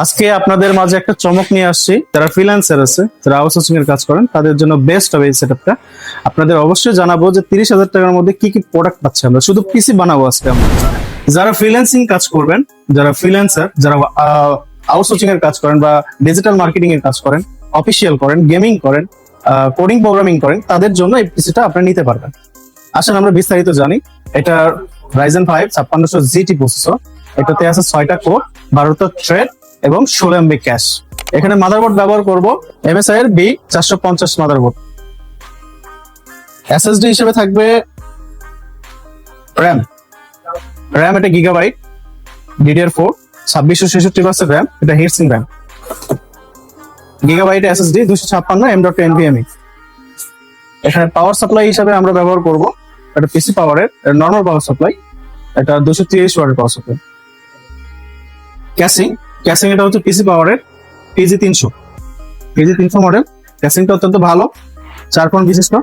আজকে আপনাদের মাঝে একটা চমক নিয়ে আসছি। যারা ফ্রিল্যান্সার আছে, যারা আউটসোর্সিং এর কাজ করেন, তাদের জন্য বেস্ট হবে এই সেটআপটা। আপনাদের অবশ্যই জানাবো যে 30,000 টাকার মধ্যে কি কি প্রোডাক্ট পাচ্ছি আমরা। শুধু পিসি বানাবো আজকে আমরা। যারা ফ্রিল্যান্সিং কাজ করবেন, যারা ফ্রিল্যান্সার, যারা আউটসোর্সিং এর কাজ করেন বা ডিজিটাল মার্কেটিং এর কাজ করেন, অফিসিয়াল করেন, গেমিং করেন, কোডিং প্রোগ্রামিং করেন, তাদের জন্য এই পিসিটা আপনি নিতে পারবেন। আসলে আমরা বিস্তারিত জানি। এটা Ryzen 5 5600 GT প্রসেসর। এটাতে আছে 6টা কোর, 12টা থ্রেড এবং 16 MB ক্যাশ। এখানে মাদারবোর্ড ব্যবহার করব MSI এর B450 মাদারবোর্ড। SSD হিসেবে থাকবে RAM এটা গিগাবাইট, DDR4 2666 RAM, এটা heat sink RAM। Gigabyte SSD 256 M.NVMe। এখানে পাওয়ার সাপ্লাই হিসেবে আমরা ব্যবহার করব এটা পিসি পাওয়ারের নরমাল পাওয়ার সাপ্লাই, এটা 230 ওয়াটের পাওয়ার সাপ্লাই। ক্যাসিং এটা হচ্ছে পিসি পাওয়ারের PG300 মডেল। ক্যাসিংটা অত্যন্ত ভালো, 4 পয়েন্ট বিশিষ্ট।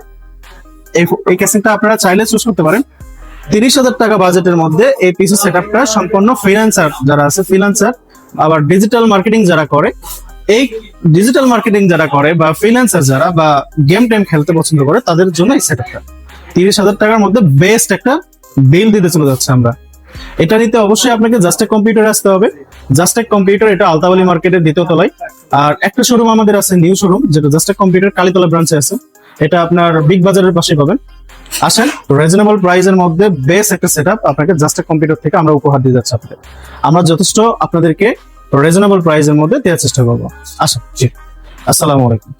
এই ক্যাসিংটা আপনারা চাইলে চুজ করতে পারেন। 30,000 টাকা বাজেটের মধ্যে এই পিসি সেটআপটা সম্পূর্ণ ফ্রিল্যান্সার যারা আছে, ফ্রিল্যান্সার আবার ডিজিটাল মার্কেটিং যারা করে, এই ডিজিটাল মার্কেটিং যারা করে বা ফ্রিল্যান্সার যারা বা গেম টেম খেলতে পছন্দ করে, তাদের জন্য এই সেটআপটা 30,000 টাকার মধ্যে বেস্ট একটা বিল দিতে চলে যাচ্ছে আমরা। এটা নিতে অবশ্যই আপনাকে জাস্টেক কম্পিউটারে আসতে হবে। জাস্টেক কম্পিউটার এটা আলতাবালি মার্কেটের 2য় তলায়। আর একটা শোরুম আমাদের আছে, নিউ শোরুম, যেটা জাস্টেক কম্পিউটার কালীতলা ব্রাঞ্চে আছে। এটা আপনার বিগ বাজারের পাশে পাবেন। আসেন, রিজনেবল প্রাইসের মধ্যে বেস্ট একটা সেটআপ আপনাকে জাস্টেক কম্পিউটার থেকে আমরা উপহার দিয়ে যাচ্ছি আপনাদের। আমরা যথেষ্ট আপনাদেরকে রিজনেবল প্রাইসের মধ্যে দেওয়ার চেষ্টা করবো। আসেন, জি, আসসালামু আলাইকুম।